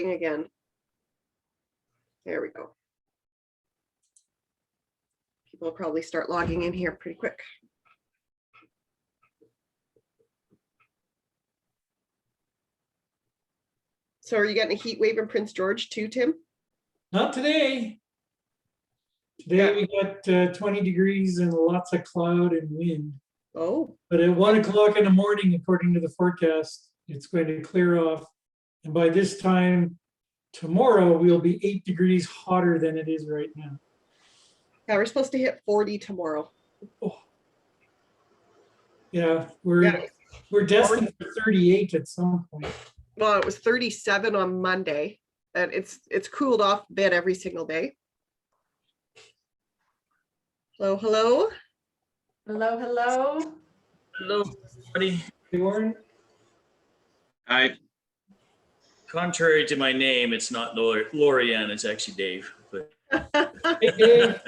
again. There we go. People will probably start logging in here pretty quick. So are you getting a heat wave in Prince George too, Tim? Not today. Today we got 20 degrees and lots of cloud and wind. Oh. But at 1 o'clock in the morning, according to the forecast, it's going to clear off. And by this time tomorrow, we'll be 8 degrees hotter than it is right now. Yeah, we're supposed to hit 40 tomorrow. Oh. Yeah, we're destined for 38 at some point. Well, it was 37 on Monday, and it's cooled off a bit every single day. Hello, hello. Hello, hello. Hello, everybody. Hey, Warren. Hi. Contrary to my name, it's not Lorianne, it's actually Dave. But Hey, Dave.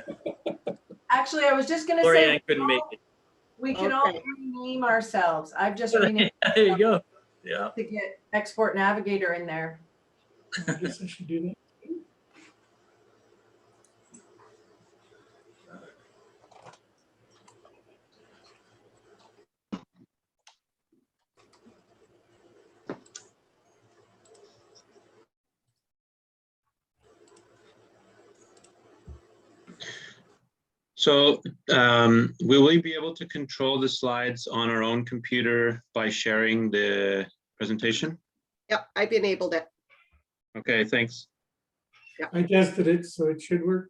Actually, I was just going to Lorianne say couldn't make it. we can all rename ourselves. I've just renamed There you go. Yeah. to get Export Navigator in there. I guess I should do that. So will we be able to control the slides on our own computer by sharing the presentation? Yep, I've enabled it. Okay, thanks. I tested it, so it should work.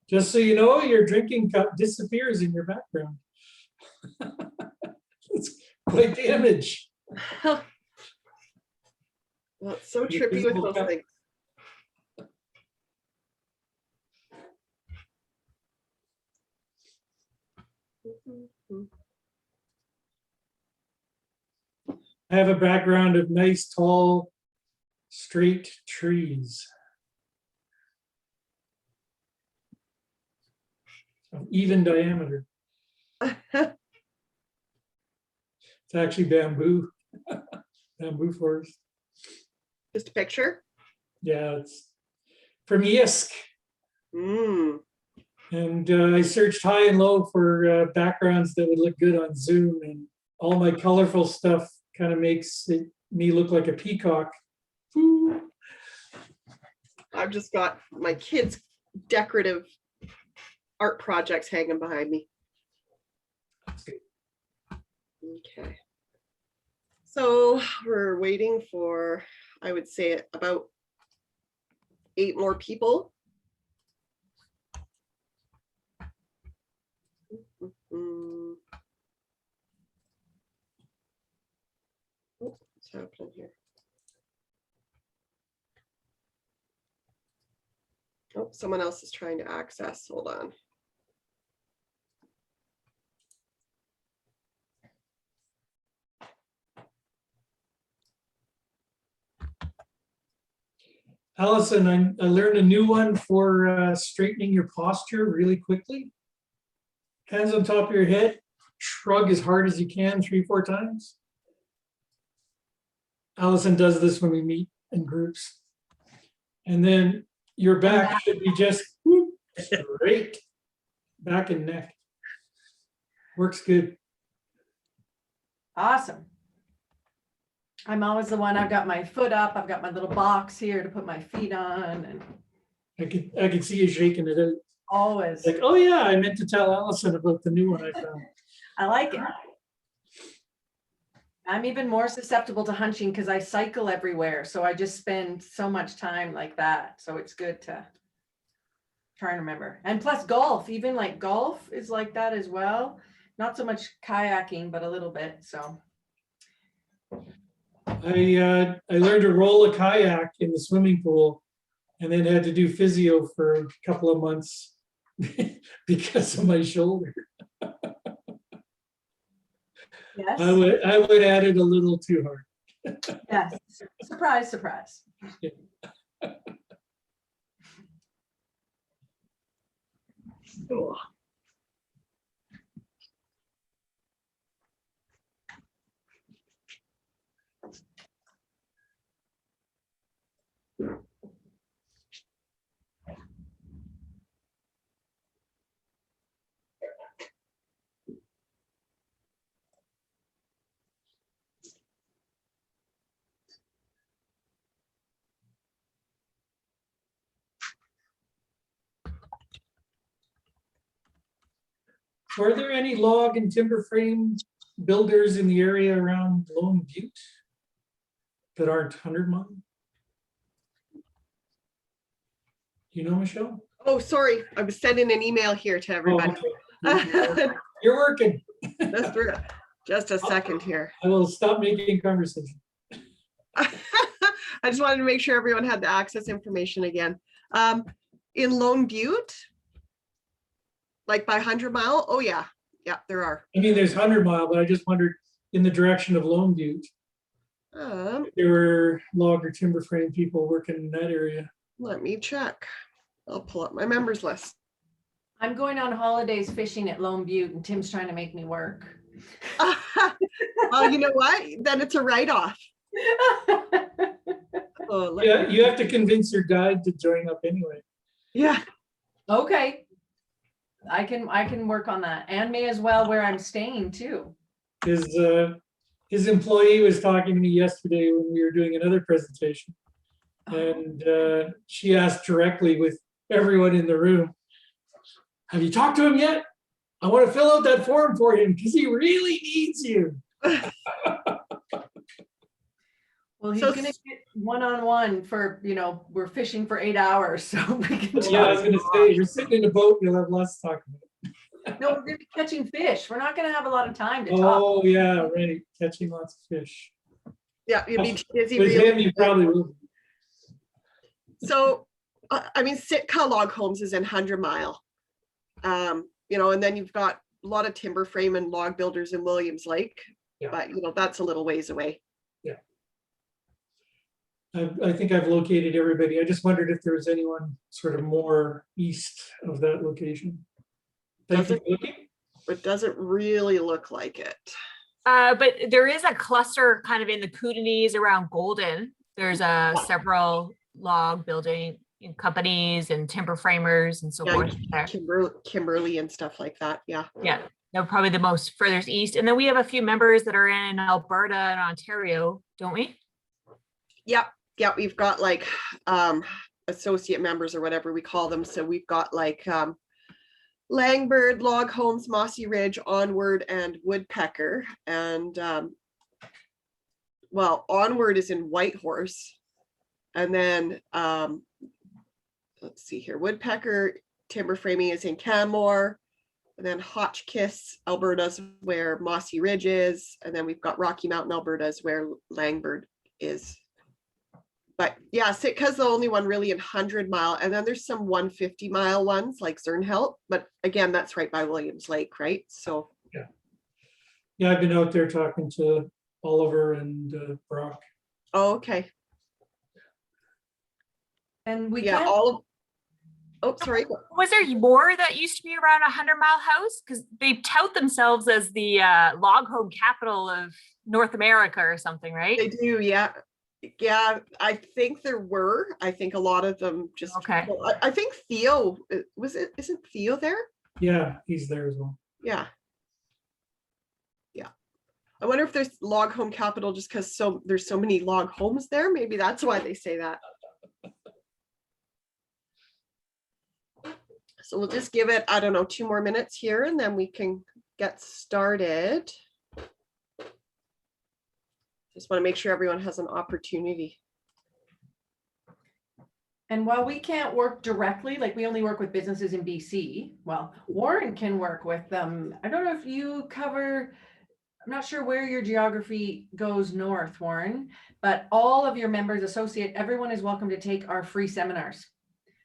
Just so you know, your drinking cup disappears in your background. It's quite the image. Well, it's so trippy with those things. I have a background of nice, tall, straight trees. Of even diameter. It's actually bamboo, bamboo forest. Just a picture? Yeah, it's from Yisk. Mm. And I searched high and low for backgrounds that would look good on Zoom, and all my colorful stuff kind of makes me look like a peacock. Ooh. I've just got my kids' decorative art projects hanging behind me. Okay. So we're waiting for, I would say, about 8 more people. Oh, what's happening here? Oh, someone else is trying to access. Hold on. Allison, I learned a new one for straightening your posture really quickly. Hands on top of your head, shrug as hard as you can 3-4 times. Allison does this when we meet in groups. And then your back should be just straight, back and neck. Works good. Awesome. I'm always the one, I've got my foot up, I've got my little box here to put my feet on, and I could see you shaking it out. always. Like, oh yeah, I meant to tell Allison about the new one I found. I like it. I'm even more susceptible to hunching because I cycle everywhere. So I just spend so much time like that. So it's good to try and remember. And plus golf, even like golf is like that as well. Not so much kayaking, but a little bit. So I learned to roll a kayak in the swimming pool and then had to do physio for a couple of months because of my shoulder. yes. I would add it a little too hard. Yes. Surprise, surprise. Yeah. Cool. Are there any log and timber frame builders in the area around Lone Butte that aren't 100 Mile? You know, Michelle? Oh, sorry, I was sending an email here to Oh, everybody. okay. You're working. Just a second here. I will stop making conversation. I just wanted to make sure everyone had the access information again. In Lone Butte, like by 100 Mile, oh yeah, there are. I mean, there's 100 Mile, but I just wondered in the direction of Lone Butte, there were log or timber frame people working in that area. Let me check. I'll pull up my members list. I'm going on holidays fishing at Lone Butte and Tim's trying to make me work. Oh, you know what? Then it's a write-off. Oh, Yeah, you have to convince your guide to join up anyway. yeah. Okay. I can work on that, and may as well where I'm staying too. His employee was talking to me yesterday when we were doing another presentation. And she asked directly with everyone in the room, have you talked to him yet? I want to fill out that form for him because he really needs you. Well, he's So- gonna get one-on-one for, we're fishing for 8 hours, so we can. Yeah, I was gonna say, you're sitting in a boat, you'll have lots to talk about. No, we're gonna be catching fish. We're not gonna have a lot of time to talk. Oh, yeah, right, catching lots of fish. Yeah, you'd be busy. With really him, you probably will. So, I mean, Sitka Log Homes is in 100 Mile. And then you've got a lot of timber frame and log builders in Williams Lake, Yeah. but that's a little ways away. I think I've located everybody. I just wondered if there was anyone sort of more east of that location. Thank you for looking. It doesn't really look like it. But there is a cluster kind of in the Kootenays around Golden. There's several log building companies and timber framers and so Yeah, forth there. Kimberly and stuff like that. Yeah. Yeah, they're probably the most furthest east. And then we have a few members that are in Alberta and Ontario, don't we? Yeah, we've got like associate members or whatever we call them. So we've got like Langbird, Log Homes, Mossy Ridge, Onward, and Woodpecker. And Onward is in Whitehorse. And then let's see here, Woodpecker timber framing is in Canmore. And then Hotchkiss, Alberta's where Mossy Ridge is. And then we've got Rocky Mountain, Alberta's where Langbird is. But yeah, Sitka's the only one really in 100 Mile. And then there's some 150 Mile ones like Zernhelt. But again, that's right by Williams Lake, right? So Yeah, I've been out there talking to Oliver and Brock. oh, okay. And we Yeah, can't, sorry. Was there more that used to be around 100 Mile House? Because they tout themselves as the log home capital of North America or something, right? They do, yeah. Yeah, I think there were. I think a lot of them just. Okay. Well, I think Theo, isn't Theo there? Yeah, he's there as well. Yeah. Yeah. I wonder if there's log home capital just because there's so many log homes there. Maybe that's why they say that. So we'll just give it, I don't know, 2 more minutes here and then we can get started. Just want to make sure everyone has an opportunity. and while we can't work directly, like we only work with businesses in BC, well, Warren can work with them. I don't know if you cover, I'm not sure where your geography goes north, Warren, but all of your members, associate, everyone is welcome to take our free seminars.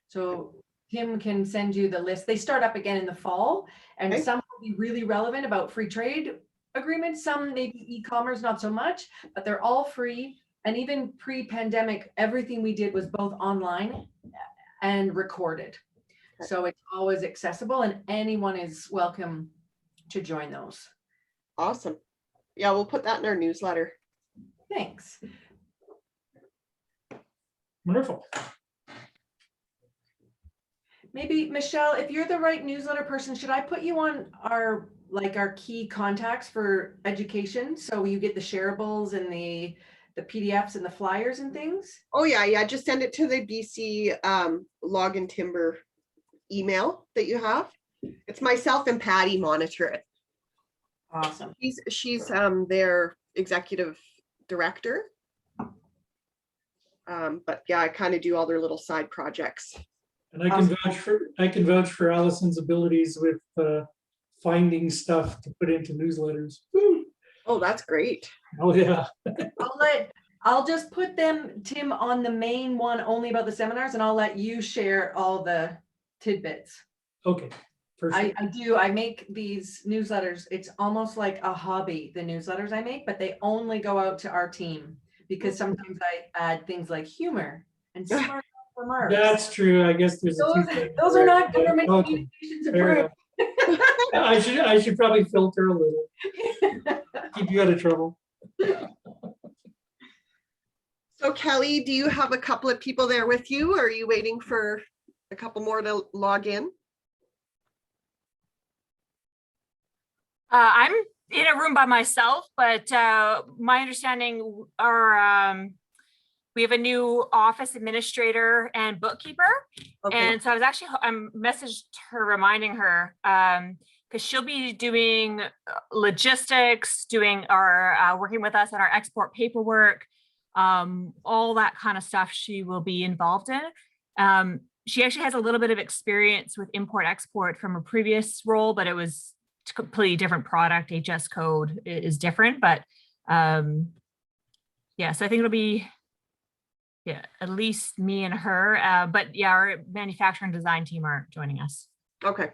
So Tim can send you the list. They start up again in the fall, and Okay. some will be really relevant about free trade agreements, some maybe e-commerce, not so much, but they're all free. And even pre-pandemic, everything we did was both online and recorded. So it's always accessible and anyone is welcome to join those. Awesome. Yeah, we'll put that in our newsletter. Thanks. Wonderful. Maybe Michelle, if you're the right newsletter person, should I put you on our key contacts for education? So you get the shareables and the PDFs and the flyers and things? Oh yeah, just send it to the BC Log and Timber email that you have. It's myself and Patty monitor it. Awesome. She's their executive director. But yeah, I kind of do all their little side projects. And I can vouch for Allison's abilities with finding stuff to put into newsletters. Woo. Oh, that's great. Oh yeah. I'll just put them, Tim, on the main one only about the seminars, and I'll let you share all the tidbits. Okay. Perfect. I make these newsletters. It's almost like a hobby, the newsletters I make, but they only go out to our team because sometimes I add things like humor and smart remarks. That's true. I guess there's Those are not government Okay. communications Fair approved. I should probably filter a little. Keep you out of trouble. So Kelly, do you have a couple of people there with you, or are you waiting for a couple more to log in? I'm in a room by myself, but my understanding are we have a new office administrator and bookkeeper. Okay. And so I messaged her reminding her because she'll be doing logistics, doing our working with us on our export paperwork, all that kind of stuff she will be involved in. She actually has a little bit of experience with import export from a previous role, but it was a completely different product. HS code is different, but yeah, so I think it'll be at least me and her, but yeah, our manufacturing design team are joining us. Okay.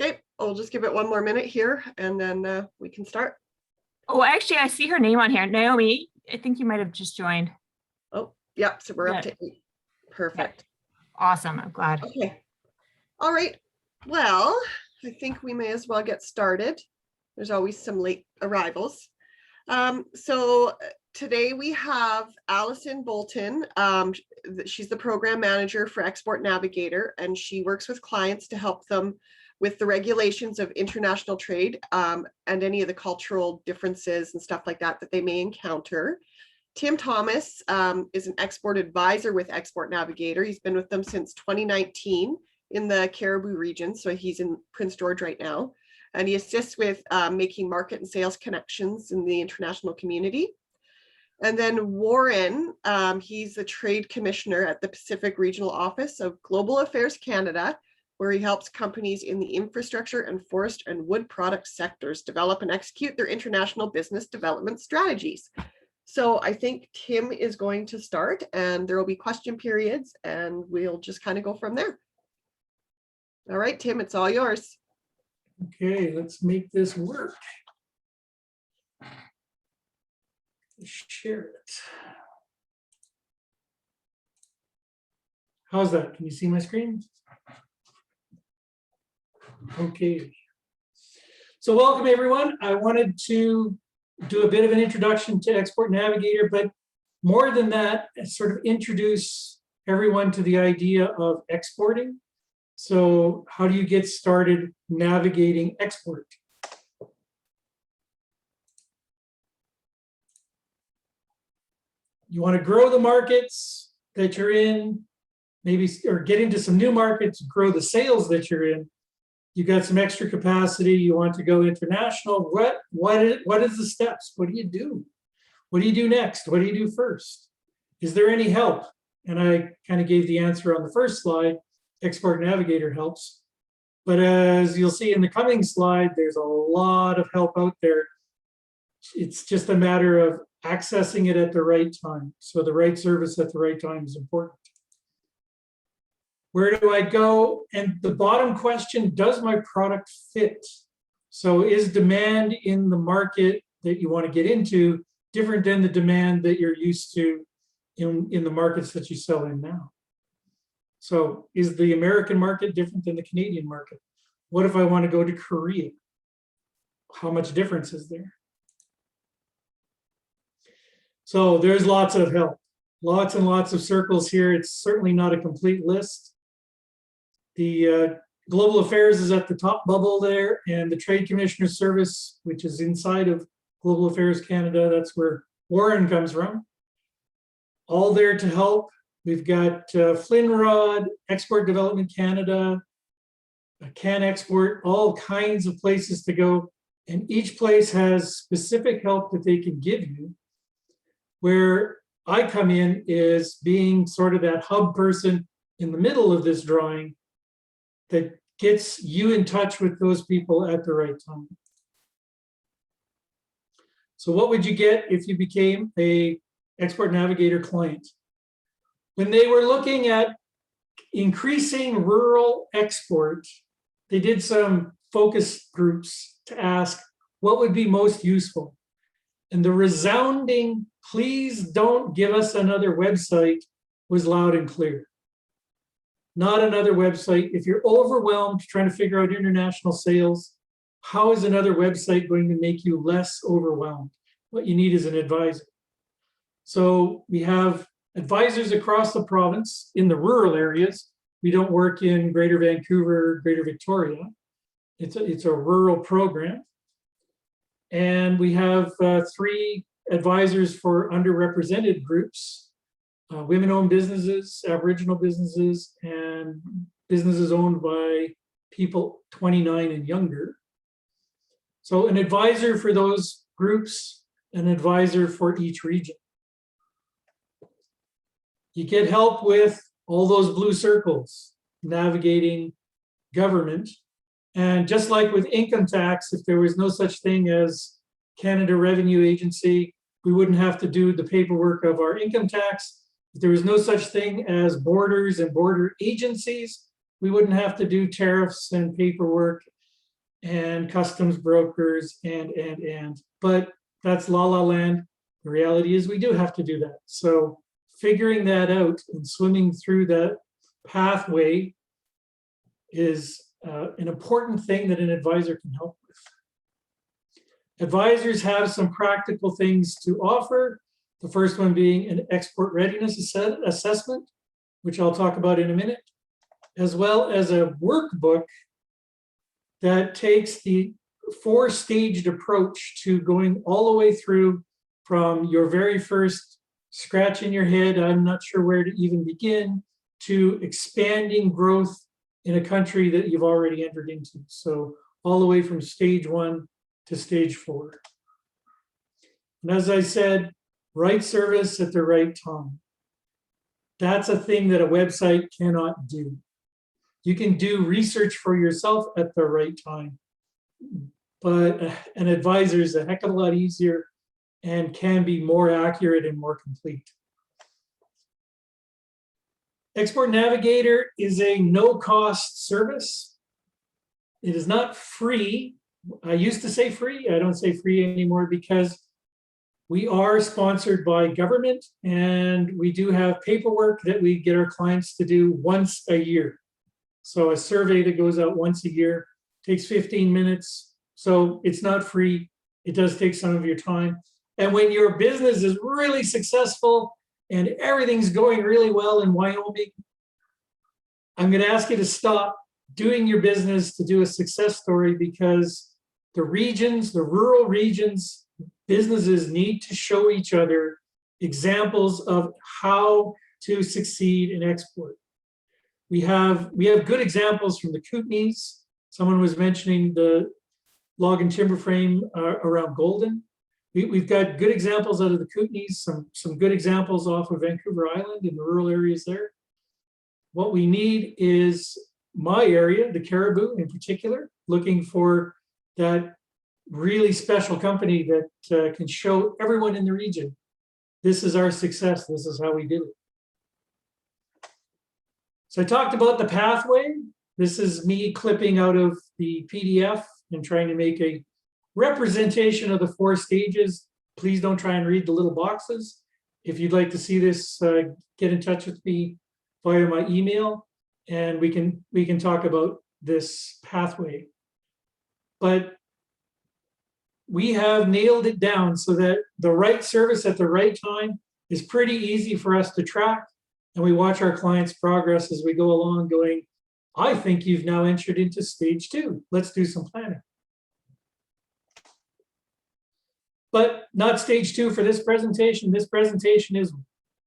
Okay, I'll just give it one more minute here and then we can start. Oh, actually, I see her name on here. Naomi, I think you might have just joined. Oh, yep, so we're up to 8. Perfect. Awesome, I'm glad. Okay. All right. Well, I think we may as well get started. There's always some late arrivals. So today we have Allison Bolton. She's the program manager for Export Navigator, and she works with clients to help them with the regulations of international trade and any of the cultural differences and stuff like that that they may encounter. Tim Thomas is an export advisor with Export Navigator. He's been with them since 2019 in the Cariboo region. So he's in Prince George right now. And he assists with making market and sales connections in the international community. And then Warren, he's the trade commissioner at the Pacific Regional Office of Global Affairs Canada, where he helps companies in the infrastructure and forest and wood product sectors develop and execute their international business development strategies. So I think Tim is going to start and there will be question periods and we'll just kind of go from there. All right, Tim, it's all yours. Okay, let's make this work. Share it. How's that? Can you see my screen? Okay. So welcome everyone. I wanted to do a bit of an introduction to Export Navigator, but more than that, sort of introduce everyone to the idea of exporting. So how do you get started navigating export? You want to grow the markets that you're in, maybe, or get into some new markets, grow the sales that you're in. You got some extra capacity, you want to go international. What is the steps? What do you do? What do you do next? What do you do first? Is there any help? And I kind of gave the answer on the first slide. Export Navigator helps. But as you'll see in the coming slide, there's a lot of help out there. It's just a matter of accessing it at the right time. So the right service at the right time is important. Where do I go? And the bottom question, does my product fit? So is demand in the market that you want to get into different than the demand that you're used to in the markets that you sell in now? So is the American market different than the Canadian market? What if I want to go to Korea? How much difference is there? So there's lots of help, lots and lots of circles here. It's certainly not a complete list. The Global Affairs is at the top bubble there, and the Trade Commissioner Service, which is inside of Global Affairs Canada, that's where Warren comes from. All there to help. We've got Flinrod, Export Development Canada, a CANEXPORT, all kinds of places to go. And each place has specific help that they can give you. Where I come in is being sort of that hub person in the middle of this drawing that gets you in touch with those people at the right time. So what would you get if you became a Export Navigator client? When they were looking at increasing rural export, they did some focus groups to ask what would be most useful. And the resounding, please don't give us another website, was loud and clear. Not another website. If you're overwhelmed trying to figure out international sales, how is another website going to make you less overwhelmed? What you need is an advisor. So we have advisors across the province in the rural areas. We don't work in Greater Vancouver, Greater Victoria. It's a rural program. And we have 3 advisors for underrepresented groups, women-owned businesses, Aboriginal businesses, and businesses owned by people 29 and younger. So an advisor for those groups, an advisor for each region. You get help with all those blue circles, navigating government. And just like with income tax, if there was no such thing as Canada Revenue Agency, we wouldn't have to do the paperwork of our income tax. If there was no such thing as borders and border agencies, we wouldn't have to do tariffs and paperwork and customs brokers and. But that's la la land. The reality is we do have to do that. So figuring that out and swimming through that pathway is an important thing that an advisor can help with. Advisors have some practical things to offer. The first one being an export readiness assessment, which I'll talk about in a minute, as well as a workbook that takes the 4-staged approach to going all the way through from your very first scratch in your head, I'm not sure where to even begin, to expanding growth in a country that you've already entered into. So all the way from stage 1 to stage 4. And as I said, right service at the right time. That's a thing that a website cannot do. You can do research for yourself at the right time, but an advisor is a heck of a lot easier and can be more accurate and more complete. Export Navigator is a no-cost service. It is not free. I used to say free. I don't say free anymore because we are sponsored by government and we do have paperwork that we get our clients to do once a year. So a survey that goes out once a year takes 15 minutes. So it's not free. It does take some of your time. And when your business is really successful and everything's going really well in Wyoming, I'm going to ask you to stop doing your business to do a success story, because the regions, the rural regions, businesses need to show each other examples of how to succeed in export. We have good examples from the Kootenays. Someone was mentioning the log and timber frame around Golden. We've got good examples out of the Kootenays, some good examples off of Vancouver Island in the rural areas there. What we need is my area, the Caribou in particular, looking for that really special company that can show everyone in the region, this is our success, this is how we do it. So I talked about the pathway. This is me clipping out of the PDF and trying to make a representation of the 4 stages. Please don't try and read the little boxes. If you'd like to see this, get in touch with me via my email, and we can talk about this pathway. But we have nailed it down so that the right service at the right time is pretty easy for us to track. And we watch our clients' progress as we go along going, I think you've now entered into stage 2. Let's do some planning. But not stage 2 for this presentation. This presentation is,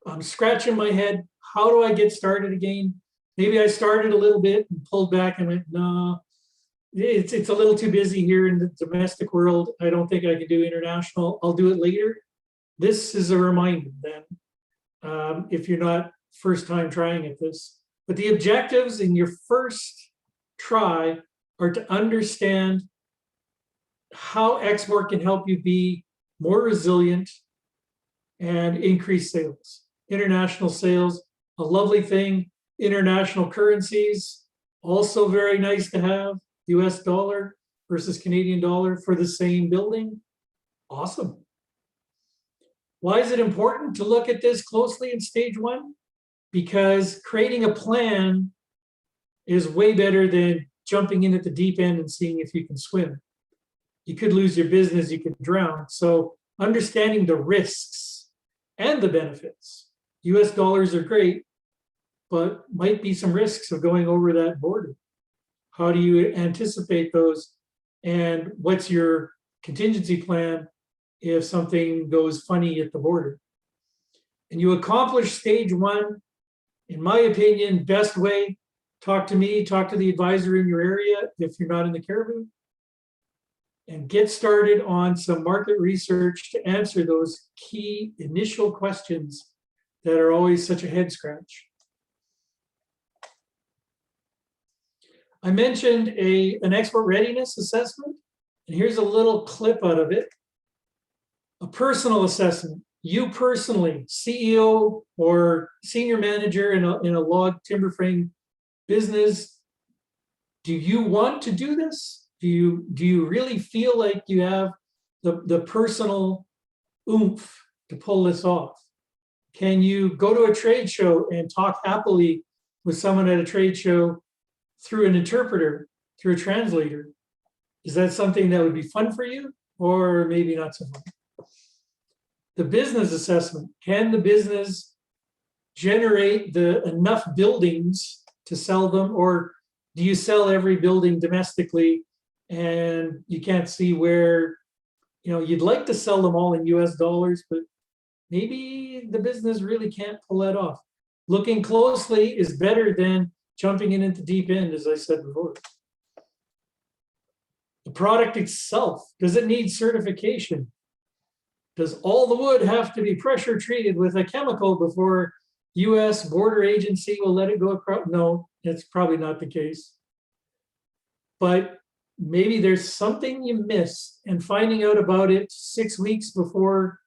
I'm scratching my head. How do I get started again? Maybe I started a little bit and pulled back and went, no, it's a little too busy here in the domestic world. I don't think I can do international. I'll do it later. This is a reminder then, if you're not first time trying at this. But the objectives in your first try are to understand how export can help you be more resilient and increase sales. International sales, a lovely thing. International currencies, also very nice to have. US dollar versus Canadian dollar for the same building. Awesome. Why is it important to look at this closely in stage one? Because creating a plan is way better than jumping in at the deep end and seeing if you can swim. You could lose your business, you could drown. So understanding the risks and the benefits. US dollars are great, but might be some risks of going over that border. How do you anticipate those? And what's your contingency plan if something goes funny at the border? And you accomplish stage one, in my opinion, best way, talk to me, talk to the advisor in your area if you're not in the Cariboo, and get started on some market research to answer those key initial questions that are always such a head scratch. I mentioned an export readiness assessment, and here's a little clip out of it. A personal assessment. You personally, CEO or senior manager in a log timber frame business, do you want to do this? Do you really feel like you have the personal oomph to pull this off? Can you go to a trade show and talk happily with someone at a trade show through an interpreter, through a translator? Is that something that would be fun for you, or maybe not so fun? The business assessment. Can the business generate enough buildings to sell them, or do you sell every building domestically and you can't see where, you'd like to sell them all in US dollars, but maybe the business really can't pull that off. Looking closely is better than jumping in at the deep end, as I said before. The product itself, does it need certification? Does all the wood have to be pressure treated with a chemical before US border agency will let it go across? No, it's probably not the case. But maybe there's something you missed, and finding out about it 6 weeks before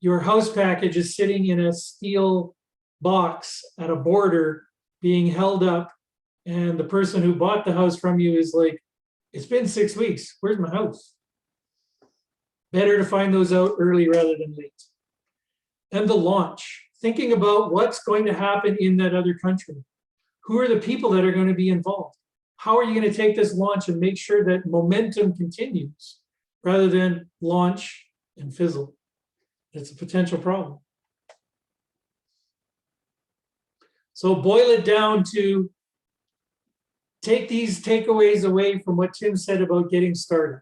your house package is sitting in a steel box at a border being held up, and the person who bought the house from you is like, it's been 6 weeks, where's my house? Better to find those out early rather than late. And the launch, thinking about what's going to happen in that other country. Who are the people that are going to be involved? How are you going to take this launch and make sure that momentum continues rather than launch and fizzle? It's a potential problem. So boil it down to take these takeaways away from what Tim said about getting started.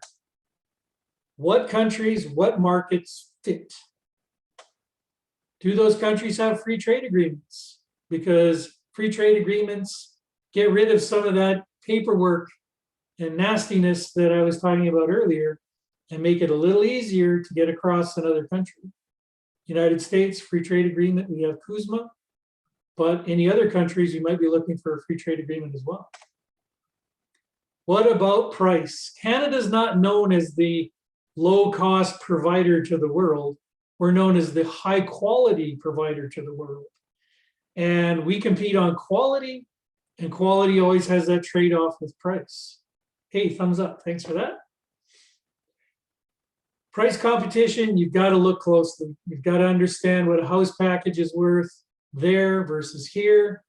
What countries, what markets fit? Do those countries have free trade agreements? Because free trade agreements get rid of some of that paperwork and nastiness that I was talking about earlier and make it a little easier to get across another country. United States, free trade agreement, we have CUSMA, but any other countries, you might be looking for a free trade agreement as well. What about price? Canada's not known as the low-cost provider to the world. We're known as the high-quality provider to the world. And we compete on quality, and quality always has that trade-off with price. Hey, thumbs up. Thanks for that. Price competition, you've got to look closely. You've got to understand what a house package is worth there versus here.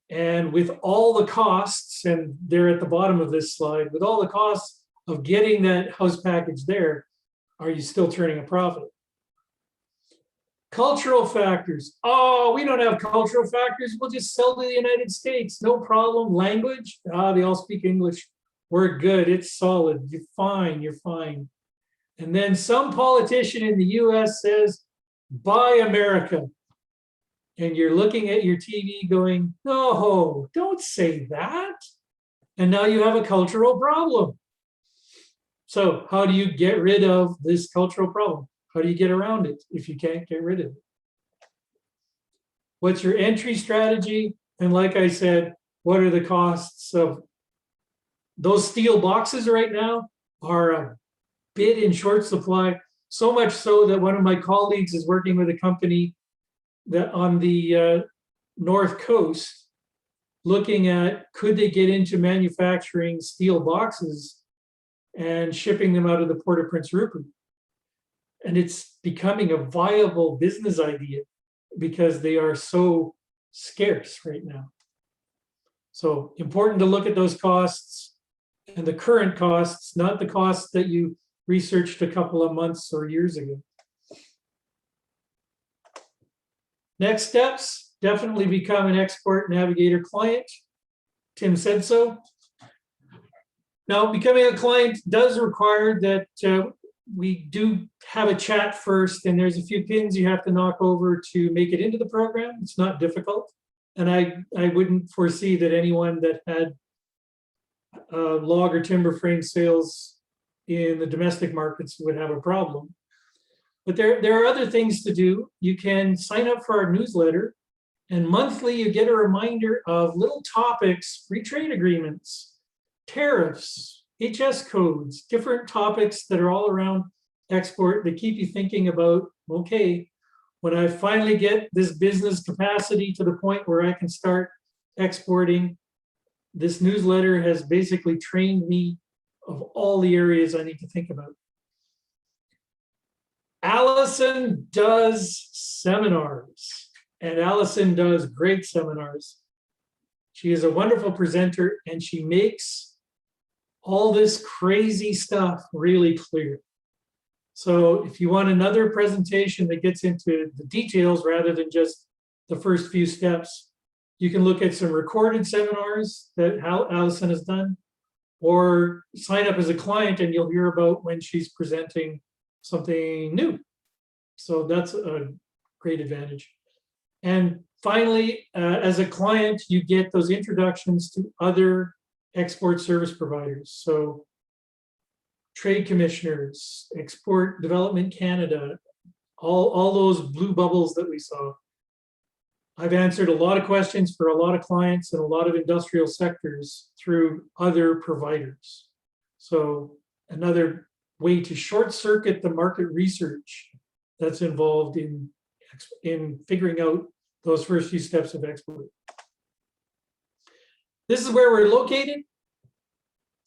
And with all the costs, and they're at the bottom of this slide, with all the costs of getting that house package there, are you still turning a profit? Cultural factors. Oh, we don't have cultural factors. We'll just sell to the United States. No problem. Language. They all speak English. We're good. It's solid. You're fine. You're fine. And then some politician in the US says, buy America. And you're looking at your TV going, no, don't say that. And now you have a cultural problem. So how do you get rid of this cultural problem? How do you get around it if you can't get rid of it? What's your entry strategy? And like I said, what are the costs of those steel boxes right now are a bit in short supply, so much so that one of my colleagues is working with a company that on the North Coast, looking at could they get into manufacturing steel boxes and shipping them out of the Port of Prince Rupert. And it's becoming a viable business idea because they are so scarce right now. So important to look at those costs and the current costs, not the costs that you researched a couple of months or years ago. Next steps, definitely become an Export Navigator client. Tim said so. Now, becoming a client does require that we do have a chat first, and there's a few pins you have to knock over to make it into the program. It's not difficult. And I wouldn't foresee that anyone that had log or timber frame sales in the domestic markets would have a problem. But there are other things to do. You can sign up for our newsletter, and monthly you get a reminder of little topics, free trade agreements, tariffs, HS codes, different topics that are all around export that keep you thinking about, okay, when I finally get this business capacity to the point where I can start exporting, this newsletter has basically trained me of all the areas I need to think about. Allison does seminars, and Allison does great seminars. She is a wonderful presenter, and she makes all this crazy stuff really clear. So if you want another presentation that gets into the details rather than just the first few steps, you can look at some recorded seminars that Allison has done, or sign up as a client and you'll hear about when she's presenting something new. So that's a great advantage. And finally, as a client, you get those introductions to other export service providers. So trade commissioners, Export Development Canada, all those blue bubbles that we saw. I've answered a lot of questions for a lot of clients in a lot of industrial sectors through other providers. So another way to short circuit the market research that's involved in figuring out those first few steps of export. This is where we're located.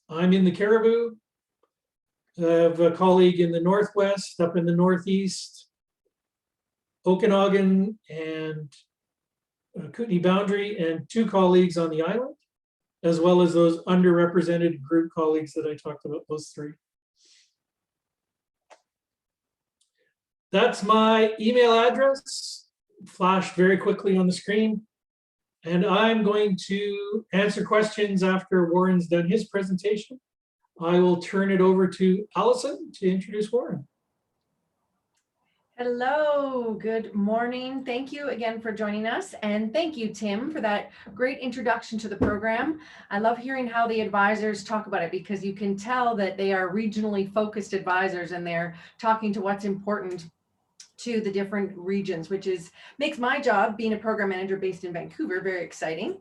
I'm in the Caribou. I have a colleague in the Northwest, up in the Northeast, Okanagan and Kootenay boundary, and 2 colleagues on the island, as well as those underrepresented group colleagues that I talked about, those 3. That's my email address, flashed very quickly on the screen. And I'm going to answer questions after Warren's done his presentation. I will turn it over to Allison to introduce Warren. Hello, good morning. Thank you again for joining us. And thank you, Tim, for that great introduction to the program. I love hearing how the advisors talk about it, because you can tell that they are regionally focused advisors and they're talking to what's important to the different regions, which makes my job, being a program manager based in Vancouver, very exciting.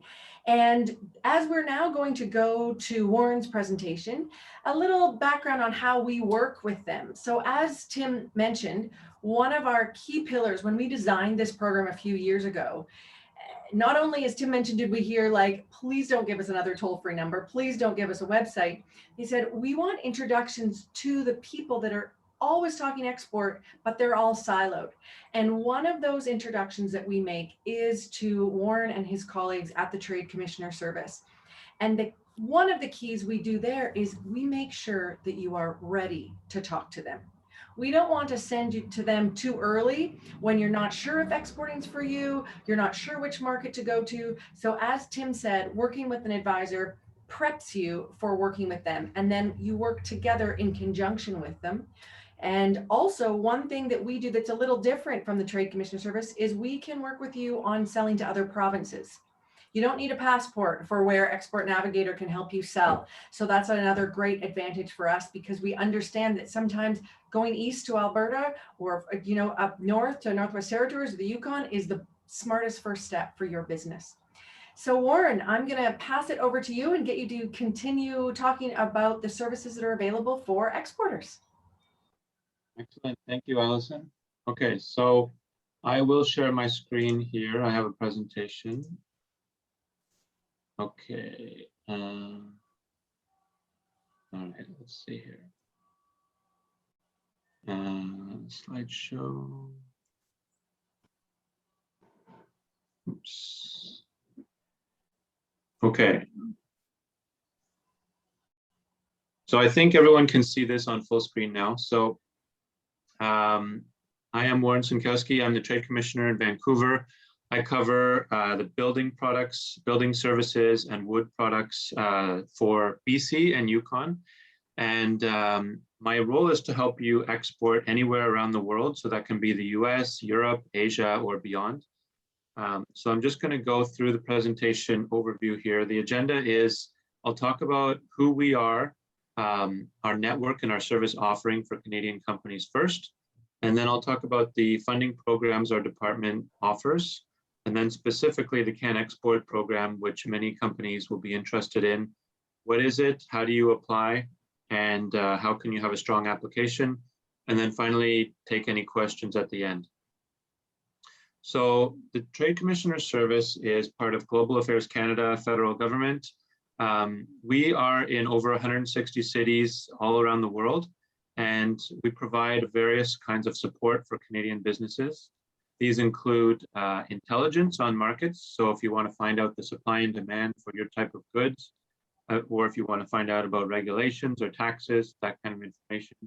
And as we're now going to go to Warren's presentation, a little background on how we work with them. So as Tim mentioned, one of our key pillars when we designed this program a few years ago, not only, as Tim mentioned, did we hear like, please don't give us another toll-free number, please don't give us a website. He said, we want introductions to the people that are always talking export, but they're all siloed. And one of those introductions that we make is to Warren and his colleagues at the Trade Commissioner Service. And one of the keys we do there is we make sure that you are ready to talk to them. We don't want to send you to them too early when you're not sure if exporting's for you, you're not sure which market to go to. So as Tim said, working with an advisor preps you for working with them, and then you work together in conjunction with them. And also, one thing that we do that's a little different from the Trade Commissioner Service is we can work with you on selling to other provinces. You don't need a passport for where Export Navigator can help you sell. So that's another great advantage for us, because we understand that sometimes going east to Alberta, or up north to Northwest Territories or the Yukon, is the smartest first step for your business. So Warren, I'm going to pass it over to you and get you to continue talking about the services that are available for exporters. Excellent. Thank you, Allison. Okay, so I will share my screen here. I have a presentation. Okay. All right, let's see here. Slideshow. Oops. Okay. So I think everyone can see this on full screen now. So I am Warren Sinkowski. I'm the Trade Commissioner in Vancouver. I cover the building products, building services, and wood products for BC and Yukon. And my role is to help you export anywhere around the world. So that can be the US, Europe, Asia, or beyond. So I'm just going to go through the presentation overview here. The agenda is I'll talk about who we are, our network and our service offering for Canadian companies first. And then I'll talk about the funding programs our department offers. And then specifically the CANEXPORT program, which many companies will be interested in. What is it? How do you apply? And how can you have a strong application? And then finally, take any questions at the end. So the Trade Commissioner Service is part of Global Affairs Canada federal government. We are in over 160 cities all around the world, and we provide various kinds of support for Canadian businesses. These include intelligence on markets. So if you want to find out the supply and demand for your type of goods, or if you want to find out about regulations or taxes, that kind of information.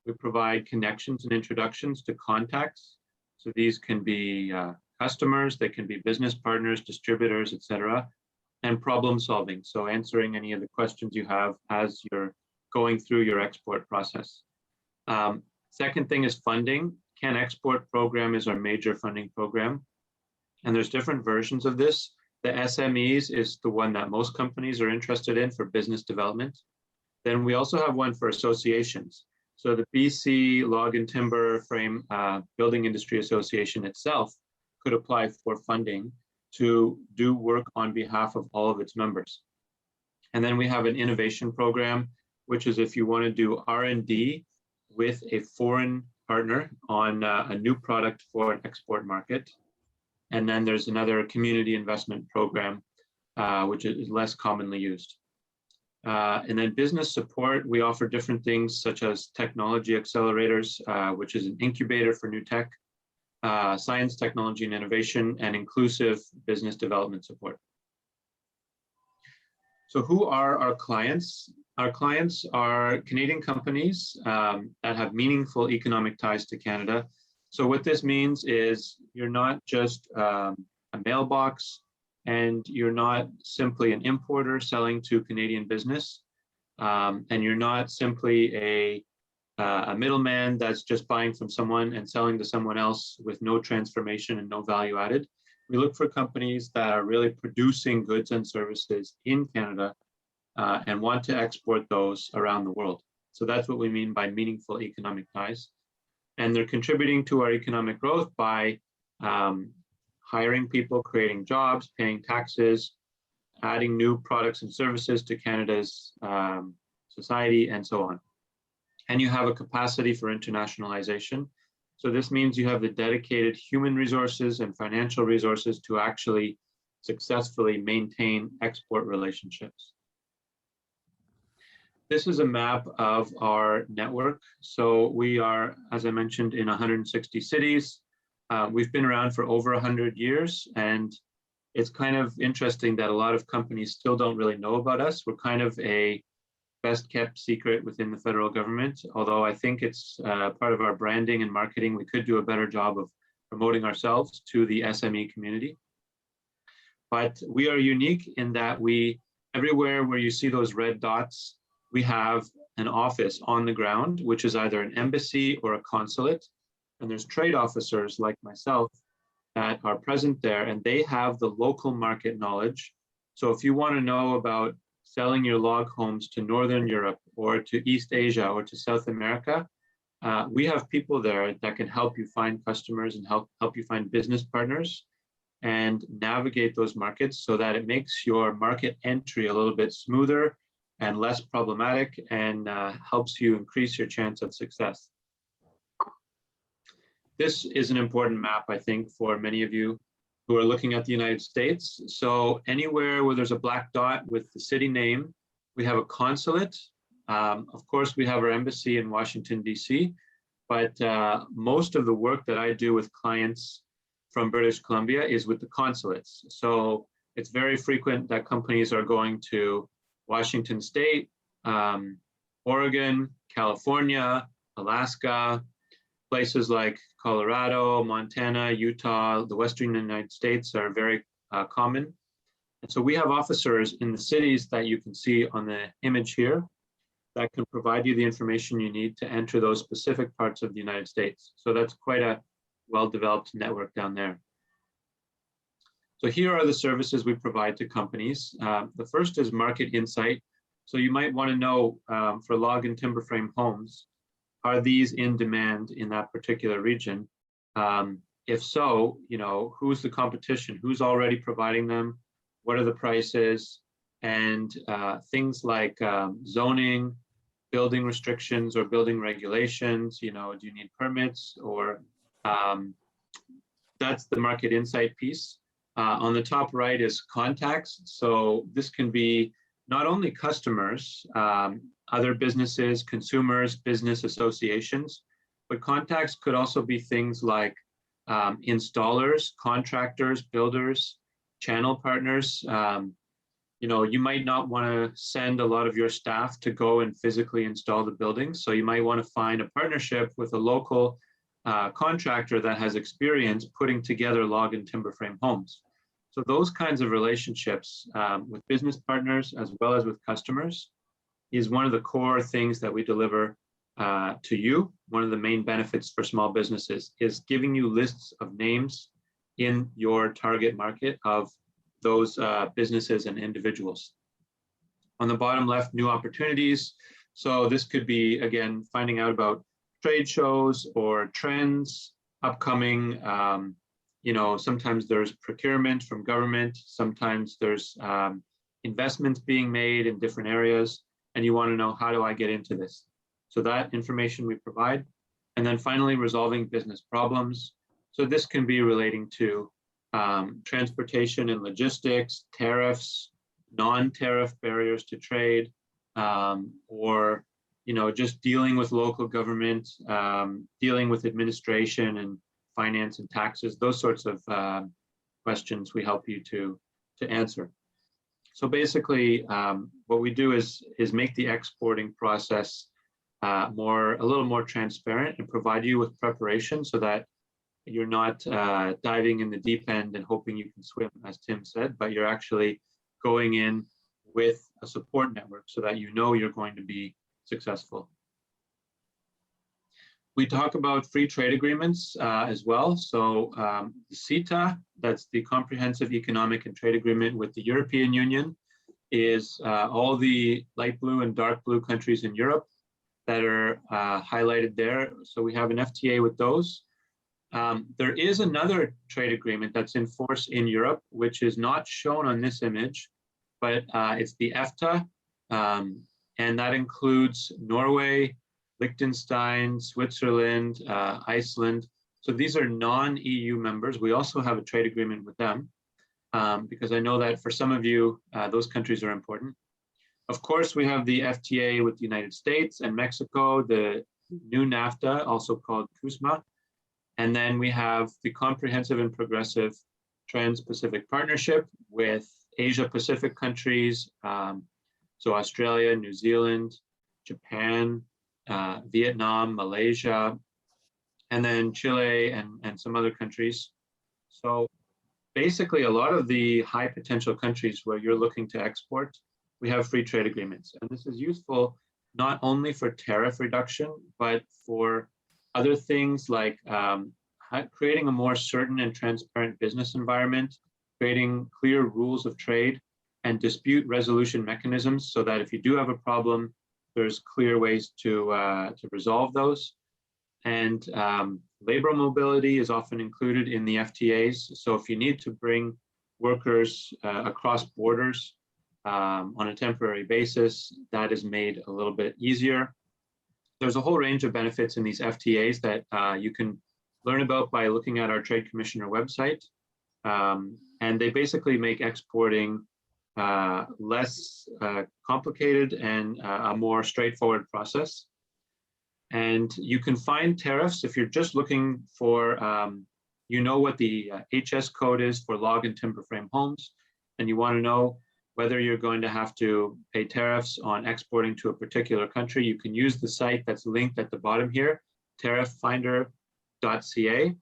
We provide connections and introductions to contacts. So these can be customers, they can be business partners, distributors, etc. And problem solving. So answering any of the questions you have as you're going through your export process. Second thing is funding. CANEXPORT program is our major funding program. And there's different versions of this. The SMEs is the one that most companies are interested in for business development. Then we also have one for associations. So the BC Log and Timber Frame Building Industry Association itself could apply for funding to do work on behalf of all of its members. And then we have an innovation program, which is if you want to do R&D with a foreign partner on a new product for an export market. And then there's another community investment program, which is less commonly used. And then business support, we offer different things such as technology accelerators, which is an incubator for new tech, science, technology, and innovation, and inclusive business development support. So who are our clients? Our clients are Canadian companies that have meaningful economic ties to Canada. So what this means is you're not just a mailbox, and you're not simply an importer selling to Canadian business, and you're not simply a middleman that's just buying from someone and selling to someone else with no transformation and no value added. We look for companies that are really producing goods and services in Canada and want to export those around the world. So that's what we mean by meaningful economic ties. And they're contributing to our economic growth by hiring people, creating jobs, paying taxes, adding new products and services to Canada's society, and so on. And you have a capacity for internationalization. So this means you have the dedicated human resources and financial resources to actually successfully maintain export relationships. This is a map of our network. So we are, as I mentioned, in 160 cities. We've been around for over 100 years, and it's kind of interesting that a lot of companies still don't really know about us. We're kind of a best kept secret within the federal government, although I think it's part of our branding and marketing. We could do a better job of promoting ourselves to the SME community. But we are unique in that everywhere where you see those red dots, we have an office on the ground, which is either an embassy or a consulate. And there's trade officers like myself that are present there, and they have the local market knowledge. So if you want to know about selling your log homes to Northern Europe or to East Asia or to South America, we have people there that can help you find customers and help you find business partners and navigate those markets so that it makes your market entry a little bit smoother and less problematic, and helps you increase your chance of success. This is an important map, I think, for many of you who are looking at the United States. So anywhere where there's a black dot with the city name, we have a consulate. Of course, we have our embassy in Washington, DC, but most of the work that I do with clients from British Columbia is with the consulates. So it's very frequent that companies are going to Washington State, Oregon, California, Alaska, places like Colorado, Montana, Utah, the Western United States are very common. And so we have officers in the cities that you can see on the image here that can provide you the information you need to enter those specific parts of the United States. So that's quite a well-developed network down there. So here are the services we provide to companies. The first is market insight. So you might want to know for log and timber frame homes, are these in demand in that particular region? If so, who's the competition? Who's already providing them? What are the prices? And things like zoning, building restrictions or building regulations, do you need permits, or that's the market insight piece. On the top right is contacts. So this can be not only customers, other businesses, consumers, business associations, but contacts could also be things like installers, contractors, builders, channel partners. You might not want to send a lot of your staff to go and physically install the building. So you might want to find a partnership with a local contractor that has experience putting together log and timber frame homes. So those kinds of relationships with business partners as well as with customers is one of the core things that we deliver to you. One of the main benefits for small businesses is giving you lists of names in your target market of those businesses and individuals. On the bottom left, new opportunities. So this could be, again, finding out about trade shows or trends, upcoming, sometimes there's procurement from government, sometimes there's investments being made in different areas, and you want to know, how do I get into this? So that information we provide. And then finally, resolving business problems. So this can be relating to transportation and logistics, tariffs, non-tariff barriers to trade, or just dealing with local government, dealing with administration and finance and taxes, those sorts of questions we help you to answer. So basically, what we do is make the exporting process a little more transparent and provide you with preparation so that you're not diving in the deep end and hoping you can swim, as Tim said, but you're actually going in with a support network so that you're going to be successful. We talk about free trade agreements as well. So the CETA, that's the Comprehensive Economic and Trade Agreement with the European Union, is all the light blue and dark blue countries in Europe that are highlighted there. So we have an FTA with those. There is another trade agreement that's in force in Europe, which is not shown on this image, but it's the EFTA, and that includes Norway, Liechtenstein, Switzerland, Iceland. So these are non-EU members. We also have a trade agreement with them because I know that for some of you, those countries are important. Of course, we have the FTA with the United States and Mexico, the new NAFTA, also called CUSMA. And then we have the Comprehensive and Progressive Trans-Pacific Partnership with Asia-Pacific countries, so Australia, New Zealand, Japan, Vietnam, Malaysia, and then Chile and some other countries. So basically, a lot of the high potential countries where you're looking to export, we have free trade agreements. And this is useful not only for tariff reduction, but for other things like creating a more certain and transparent business environment, creating clear rules of trade and dispute resolution mechanisms so that if you do have a problem, there's clear ways to resolve those. And labor mobility is often included in the FTAs. So if you need to bring workers across borders on a temporary basis, that is made a little bit easier. There's a whole range of benefits in these FTAs that you can learn about by looking at our Trade Commissioner website. And they basically make exporting less complicated and a more straightforward process. And you can find tariffs if you're just looking for, you know what the HS code is for log and timber frame homes, and you want to know whether you're going to have to pay tariffs on exporting to a particular country. You can use the site that's linked at the bottom here, tarifffinder.ca,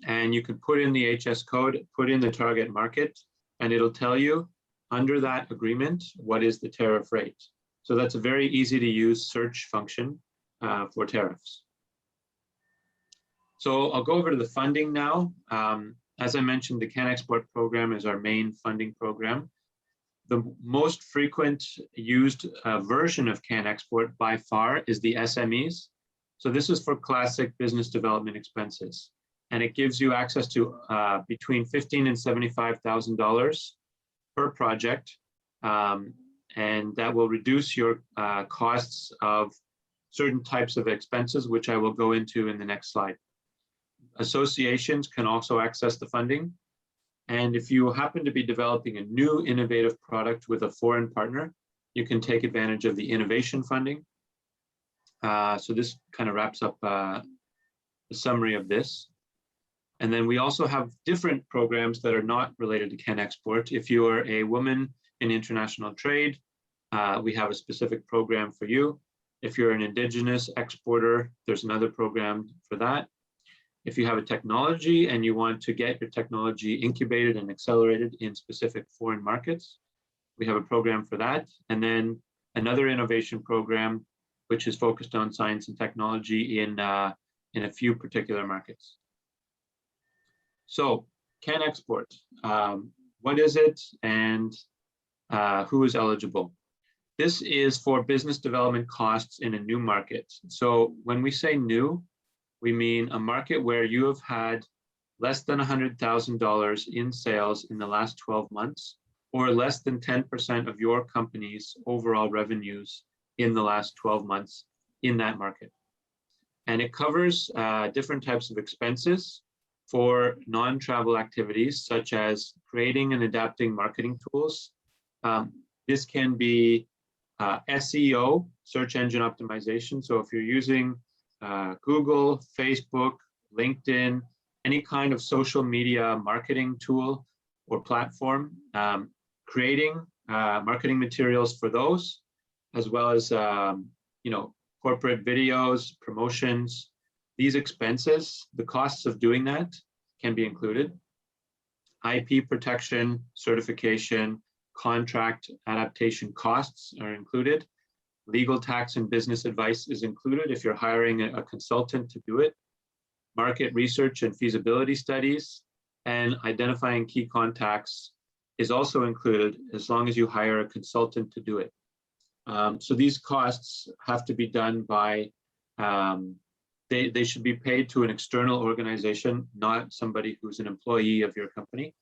and you can put in the HS code, put in the target market, and it'll tell you under that agreement what is the tariff rate. So that's a very easy to use search function for tariffs. So I'll go over to the funding now. As I mentioned, the CANEXPORT program is our main funding program. The most frequent used version of CANEXPORT by far is the SMEs. So this is for classic business development expenses. And it gives you access to between $15,000 and $75,000 per project. And that will reduce your costs of certain types of expenses, which I will go into in the next slide. Associations can also access the funding. And if you happen to be developing a new innovative product with a foreign partner, you can take advantage of the innovation funding. So this kind of wraps up the summary of this. And then we also have different programs that are not related to CANEXPORT. If you are a woman in international trade, we have a specific program for you. If you're an Indigenous exporter, there's another program for that. If you have a technology and you want to get your technology incubated and accelerated in specific foreign markets, we have a program for that. And then another innovation program, which is focused on science and technology in a few particular markets. So CANEXPORT, what is it and who is eligible? This is for business development costs in a new market. So when we say new, we mean a market where you have had less than $100,000 in sales in the last 12 months, or less than 10% of your company's overall revenues in the last 12 months in that market. And it covers different types of expenses for non-travel activities, such as creating and adapting marketing tools. This can be SEO, search engine optimization. So if you're using Google, Facebook, LinkedIn, any kind of social media marketing tool or platform, creating marketing materials for those, as well as corporate videos, promotions. These expenses, the costs of doing that can be included. IP protection, certification, contract adaptation costs are included. Legal, tax, and business advice is included if you're hiring a consultant to do it. Market research and feasibility studies and identifying key contacts is also included as long as you hire a consultant to do it. So these costs have to be done by, they should be paid to an external organization, not somebody who's an employee of your company.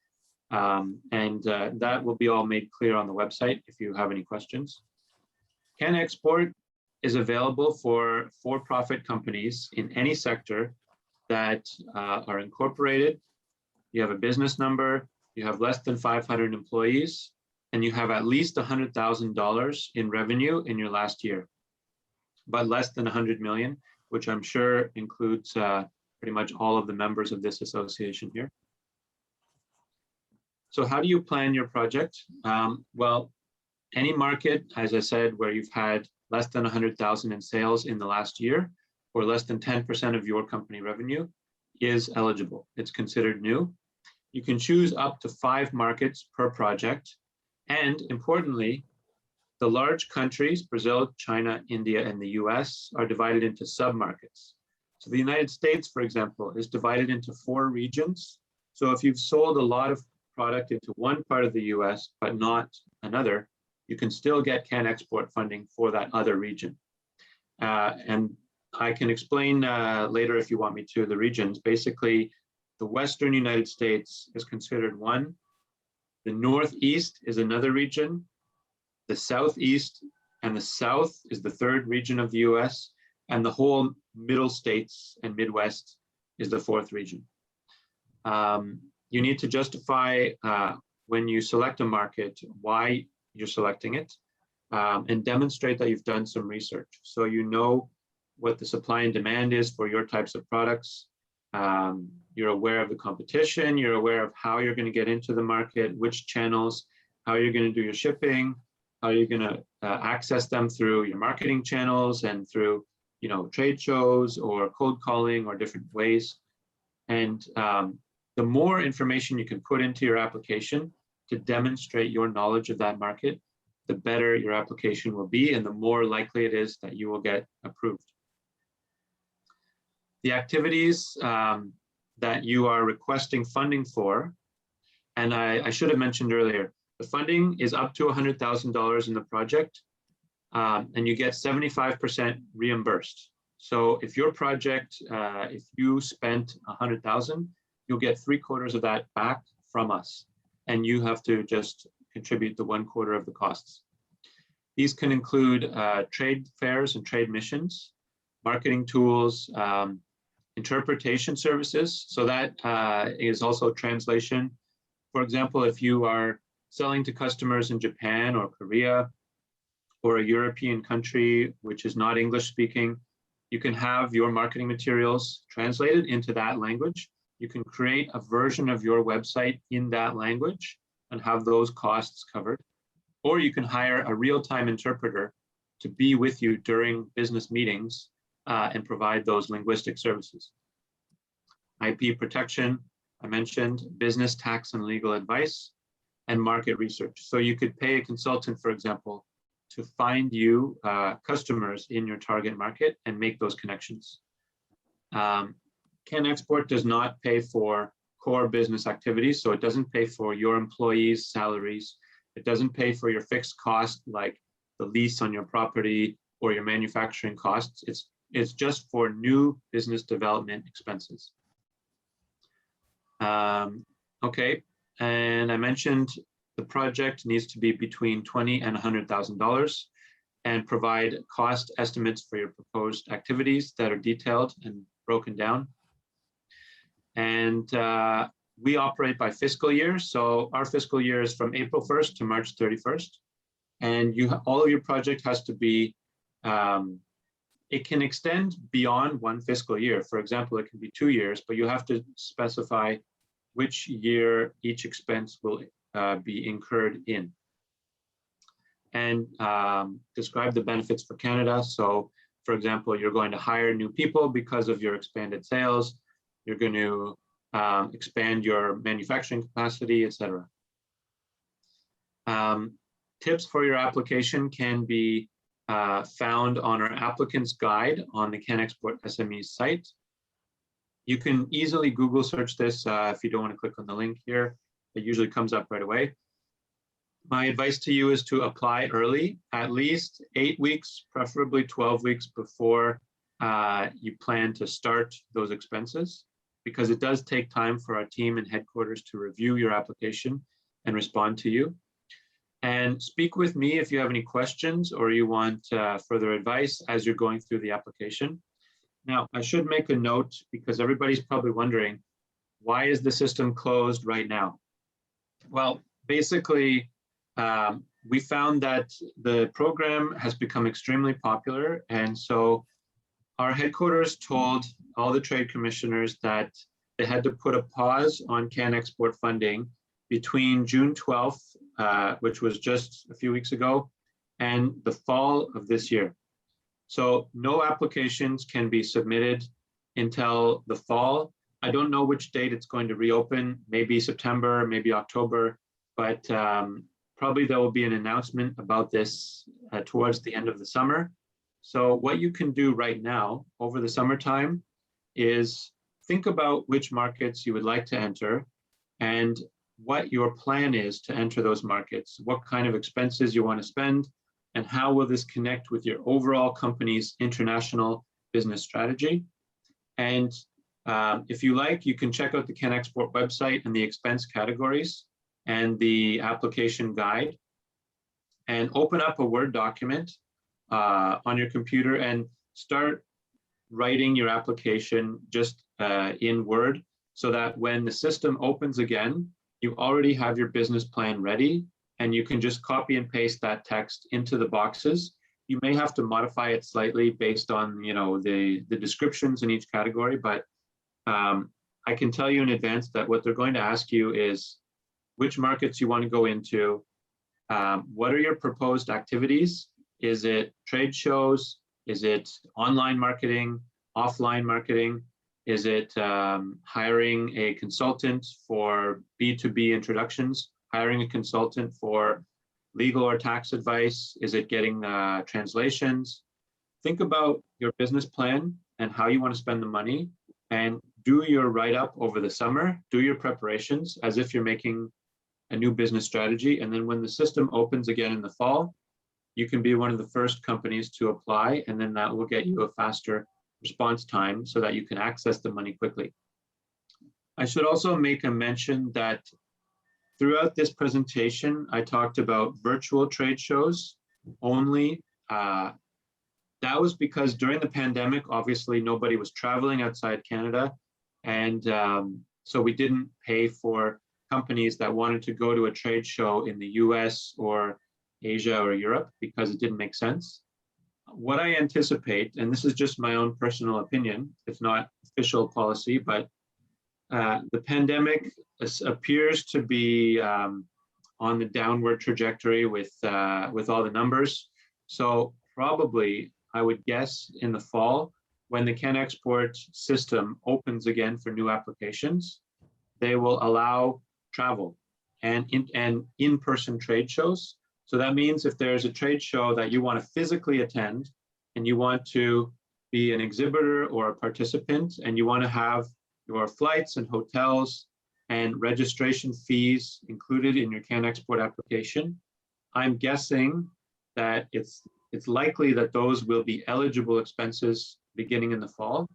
That will be all made clear on the website if you have any questions. CANEXPORT is available for for-profit companies in any sector that are incorporated. You have a business number, you have less than 500 employees, and you have at least $100,000 in revenue in your last year, but less than 100 million, which I'm sure includes pretty much all of the members of this association here. So how do you plan your project? Well, any market, as I said, where you've had less than 100,000 in sales in the last year, or less than 10% of your company revenue, is eligible. It's considered new. You can choose up to 5 markets per project. And importantly, the large countries, Brazil, China, India, and the US, are divided into sub-markets. So the United States, for example, is divided into 4 regions. So if you've sold a lot of product into one part of the US, but not another, you can still get CANEXPORT funding for that other region. And I can explain later if you want me to the regions. Basically, the Western United States is considered one. The Northeast is another region. The Southeast and the South is the 3rd region of the US. And the whole Middle States and Midwest is the 4th region. You need to justify when you select a market, why you're selecting it, and demonstrate that you've done some research. So you know what the supply and demand is for your types of products. You're aware of the competition, you're aware of how you're going to get into the market, which channels, how you're going to do your shipping, how you're going to access them through your marketing channels and through, you know, trade shows or cold calling or different ways. And the more information you can put into your application to demonstrate your knowledge of that market, the better your application will be and the more likely it is that you will get approved. The activities that you are requesting funding for, and I should have mentioned earlier, the funding is up to $100,000 in the project, and you get 75% reimbursed. So if your project, if you spent $100,000, you'll get 3/4 of that back from us, and you have to just contribute the 1/4 of the costs. These can include trade fairs and trade missions, marketing tools, interpretation services. So that is also translation. For example, if you are selling to customers in Japan or Korea or a European country which is not English speaking, you can have your marketing materials translated into that language. You can create a version of your website in that language and have those costs covered. Or you can hire a real-time interpreter to be with you during business meetings and provide those linguistic services. IP protection, I mentioned, business, tax, and legal advice, and market research. So you could pay a consultant, for example, to find you customers in your target market and make those connections. CANEXPORT does not pay for core business activities, so it doesn't pay for your employees' salaries. It doesn't pay for your fixed cost like the lease on your property or your manufacturing costs. It's just for new business development expenses. Okay, and I mentioned the project needs to be between $20,000 and $100,000 and provide cost estimates for your proposed activities that are detailed and broken down. And we operate by fiscal year. So our fiscal year is from April 1st to March 31st. And all of your project has to be, it can extend beyond one fiscal year. For example, it can be 2 years, but you have to specify which year each expense will be incurred in. And describe the benefits for Canada. So for example, you're going to hire new people because of your expanded sales. You're going to expand your manufacturing capacity, etc. Tips for your application can be found on our applicant's guide on the CANEXPORT SMEs site. You can easily Google search this if you don't want to click on the link here. It usually comes up right away. My advice to you is to apply early, at least 8 weeks, preferably 12 weeks before you plan to start those expenses, because it does take time for our team and headquarters to review your application and respond to you. And speak with me if you have any questions or you want further advice as you're going through the application. Now, I should make a note because everybody's probably wondering, why is the system closed right now? Well, basically, we found that the program has become extremely popular. And so our headquarters told all the trade commissioners that they had to put a pause on CANEXPORT funding between June 12th, which was just a few weeks ago, and the fall of this year. So no applications can be submitted until the fall. I don't know which date it's going to reopen, maybe September, maybe October, but probably there will be an announcement about this towards the end of the summer. So what you can do right now over the summertime is think about which markets you would like to enter and what your plan is to enter those markets, what kind of expenses you want to spend, and how will this connect with your overall company's international business strategy. And if you like, you can check out the CANEXPORT website and the expense categories and the application guide, and open up a Word document on your computer and start writing your application just in Word, so that when the system opens again, you already have your business plan ready and you can just copy and paste that text into the boxes. You may have to modify it slightly based on, the descriptions in each category, but I can tell you in advance that what they're going to ask you is which markets you want to go into, what are your proposed activities? Is it trade shows? Is it online marketing, offline marketing? Is it hiring a consultant for B2B introductions, hiring a consultant for legal or tax advice? Is it getting translations? Think about your business plan and how you want to spend the money, and do your write-up over the summer, do your preparations as if you're making a new business strategy. And then when the system opens again in the fall, you can be one of the first companies to apply, and then that will get you a faster response time so that you can access the money quickly. I should also make a mention that throughout this presentation, I talked about virtual trade shows only. That was because during the pandemic, obviously nobody was traveling outside Canada. And so we didn't pay for companies that wanted to go to a trade show in the US or Asia or Europe because it didn't make sense. What I anticipate, and this is just my own personal opinion, it's not official policy, but the pandemic appears to be on the downward trajectory with all the numbers. So probably, I would guess in the fall, when the CANEXPORT system opens again for new applications, they will allow travel and in-person trade shows. So that means if there's a trade show that you want to physically attend and you want to be an exhibitor or a participant, and you want to have your flights and hotels and registration fees included in your CANEXPORT application, I'm guessing that it's likely that those will be eligible expenses beginning in the fall.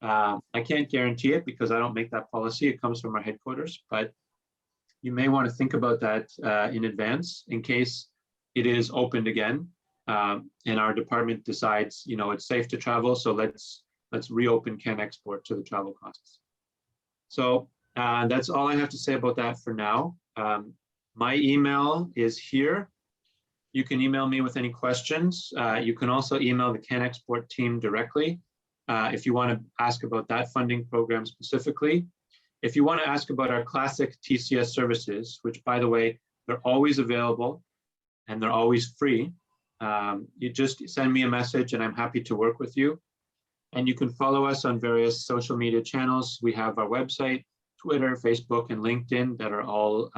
I can't guarantee it because I don't make that policy. It comes from our headquarters, but you may want to think about that in advance in case it is opened again and our department decides, it's safe to travel. So let's reopen CANEXPORT to the travel costs. So that's all I have to say about that for now. My email is here. You can email me with any questions. You can also email the CANEXPORT team directly if you want to ask about that funding program specifically. If you want to ask about our classic TCS services, which by the way, they're always available and they're always free, you just send me a message and I'm happy to work with you. And you can follow us on various social media channels. We have our website, Twitter, Facebook, and LinkedIn that are all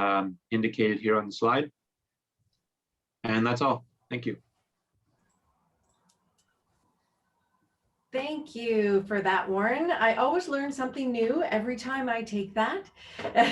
indicated here on the slide. And that's all. Thank you. Thank you for that, Warren. I always learn something new every time I take that.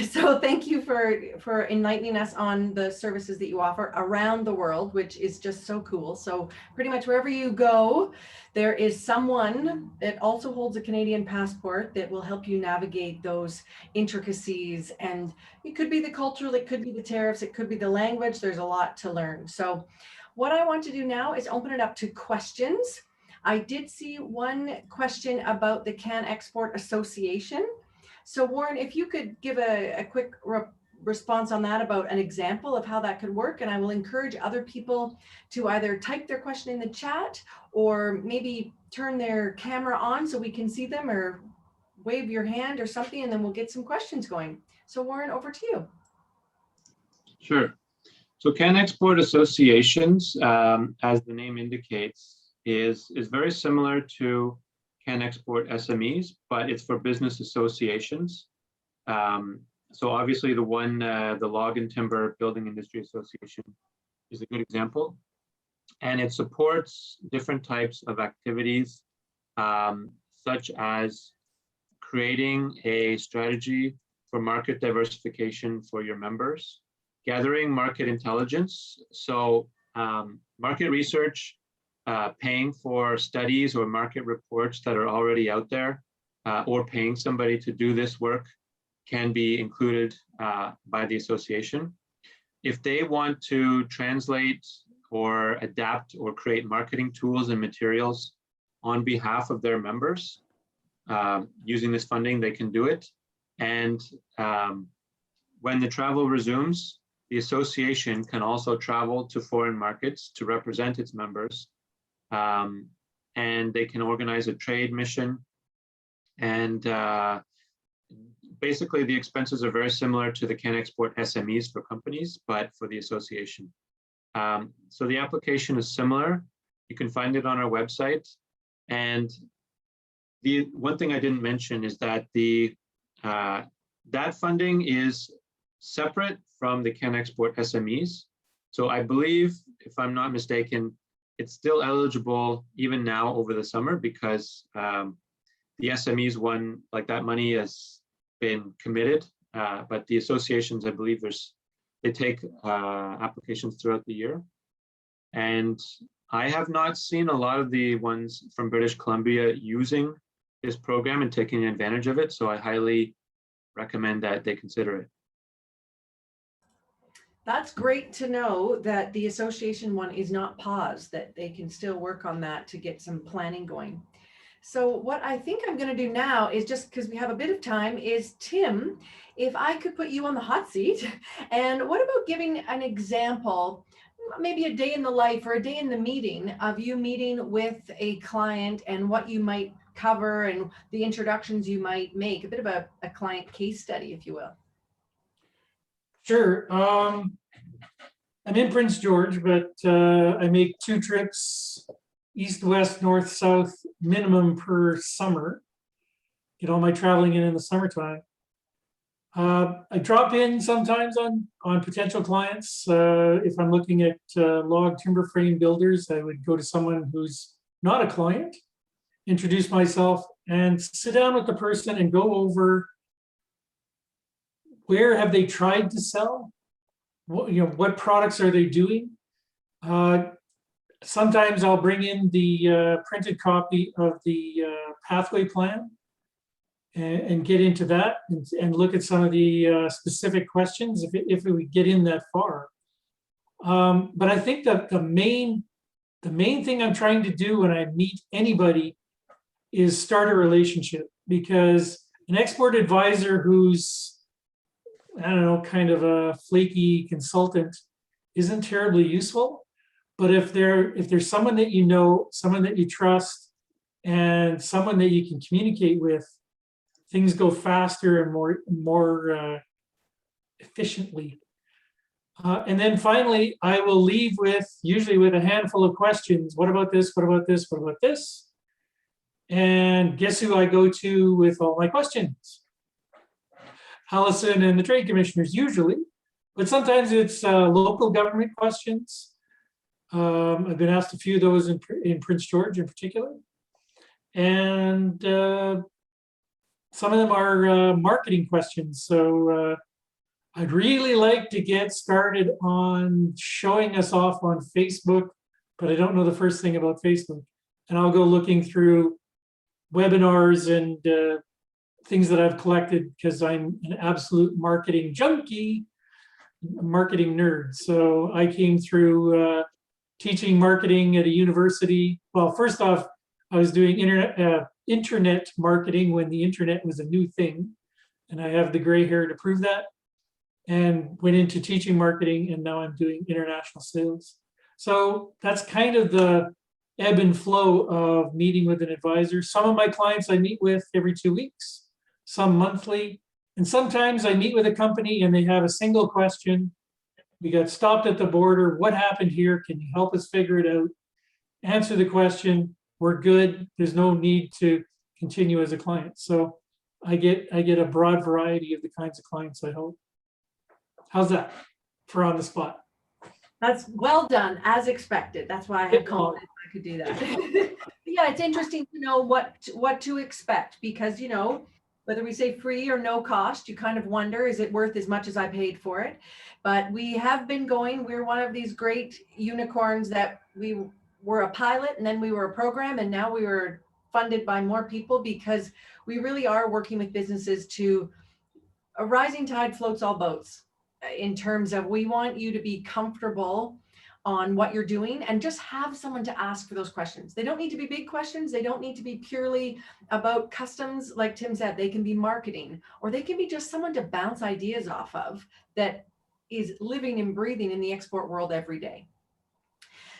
So thank you for enlightening us on the services that you offer around the world, which is just so cool. So pretty much wherever you go, there is someone that also holds a Canadian passport that will help you navigate those intricacies. And it could be the cultural, it could be the tariffs, it could be the language. There's a lot to learn. So what I want to do now is open it up to questions. I did see one question about the CANEXPORT Association. So Warren, if you could give a quick response on that about an example of how that could work, and I will encourage other people to either type their question in the chat or maybe turn their camera on so we can see them, or wave your hand or something, and then we'll get some questions going. So Warren, over to you. Sure. So CANEXPORT associations, as the name indicates, is very similar to CANEXPORT SMEs, but it's for business associations. So obviously the one, the Log and Timber Building Industry Association is a good example. And it supports different types of activities, such as creating a strategy for market diversification for your members, gathering market intelligence. So market research, paying for studies or market reports that are already out there, or paying somebody to do this work can be included by the association. If they want to translate or adapt or create marketing tools and materials on behalf of their members, using this funding, they can do it. And when the travel resumes, the association can also travel to foreign markets to represent its members. And they can organize a trade mission. And basically the expenses are very similar to the CANEXPORT SMEs for companies, but for the association. So the application is similar. You can find it on our website. And the one thing I didn't mention is that that funding is separate from the CANEXPORT SMEs. So I believe, if I'm not mistaken, it's still eligible even now over the summer, because the SMEs one, like that money has been committed, but the associations, I believe they take applications throughout the year. And I have not seen a lot of the ones from British Columbia using this program and taking advantage of it. So I highly recommend that they consider it. That's great to know that the association one is not paused, that they can still work on that to get some planning going. So what I think I'm going to do now is, just because we have a bit of time, is Tim, if I could put you on the hot seat, and what about giving an example, maybe a day in the life or a day in the meeting of you meeting with a client and what you might cover and the introductions you might make, a bit of a client case study, if you will. Sure. I'm in Prince George, but I make 2 trips east, west, north, south minimum per summer. Get all my traveling in the summertime. I drop in sometimes on potential clients. If I'm looking at log timber frame builders, I would go to someone who's not a client, introduce myself, and sit down with the person and go over where have they tried to sell, what products are they doing. Sometimes I'll bring in the printed copy of the pathway plan and get into that and look at some of the specific questions if we get in that far. But I think that the main thing I'm trying to do when I meet anybody is start a relationship, because an export advisor who's, I don't know, kind of a flaky consultant isn't terribly useful. But if there's someone that you know, someone that you trust, and someone that you can communicate with, things go faster and more efficiently. And then finally, I will leave usually with a handful of questions. What about this? What about this? What about this? And guess who I go to with all my questions? Allison and the trade commissioners usually, but sometimes it's local government questions. I've been asked a few of those in Prince George in particular. And some of them are marketing questions. So I'd really like to get started on showing us off on Facebook, but I don't know the first thing about Facebook. And I'll go looking through webinars and things that I've collected, because I'm an absolute marketing junkie, marketing nerd. So I came through teaching marketing at a university. Well, first off, I was doing internet marketing when the internet was a new thing, and I have the gray hair to prove that, and went into teaching marketing, and now I'm doing international sales. So that's kind of the ebb and flow of meeting with an advisor. Some of my clients I meet with every 2 weeks, some monthly, and sometimes I meet with a company and they have a single question. We got stopped at the border. What happened here? Can you help us figure it out? Answer the question. We're good. There's no need to continue as a client. So I get a broad variety of the kinds of clients I hope. How's that for on the spot? That's well done, as expected. That's why I had confidence I could do that. Yeah, it's interesting to know what to expect, because Whether we say free or no cost, you kind of wonder, is it worth as much as I paid for it? But we have been going. We're one of these great unicorns that we were a pilot and then we were a program and now we were funded by more people because we really are working with businesses to a rising tide floats all boats in terms of we want you to be comfortable on what you're doing and just have someone to ask for those questions. They don't need to be big questions. They don't need to be purely about customs. Like Tim said, they can be marketing, or they can be just someone to bounce ideas off of that is living and breathing in the export world every day.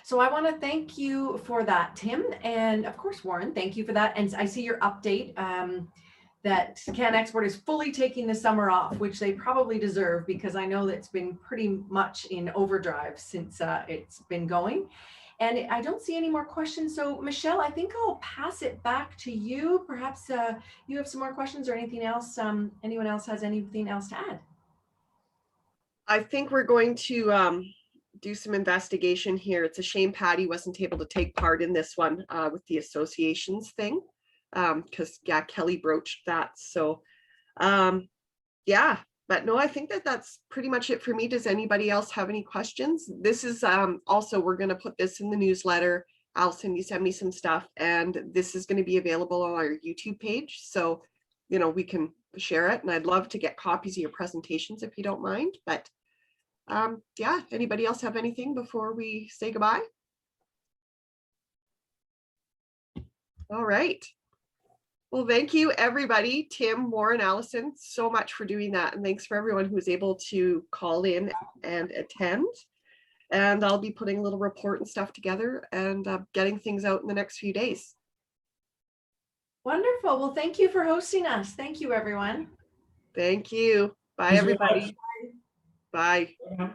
So I want to thank you for that, Tim. And of course, Warren, thank you for that. And I see your update that CANEXPORT is fully taking the summer off, which they probably deserve because I know that it's been pretty much in overdrive since it's been going. And I don't see any more questions. So Michelle, I think I'll pass it back to you. Perhaps you have some more questions or anything else. Anyone else has anything else to add? I think we're going to do some investigation here. It's a shame Patty wasn't able to take part in this one with the associations thing. Because yeah, Kelly broached that. So yeah, but no, I think that that's pretty much it for me. Does anybody else have any questions? This is also, we're going to put this in the newsletter. Allison, you send me some stuff, and this is going to be available on our YouTube page. So, you know, we can share it, and I'd love to get copies of your presentations if you don't mind. But yeah, anybody else have anything before we say goodbye? All right. Well, thank you, everybody. Tim, Warren, Allison, so much for doing that. And thanks for everyone who was able to call in and attend. And I'll be putting a little report and stuff together and getting things out in the next few days. Wonderful. Well, thank you for hosting us. Thank you, everyone. Thank you. Bye, Thanks very everybody. much. Bye. Yeah.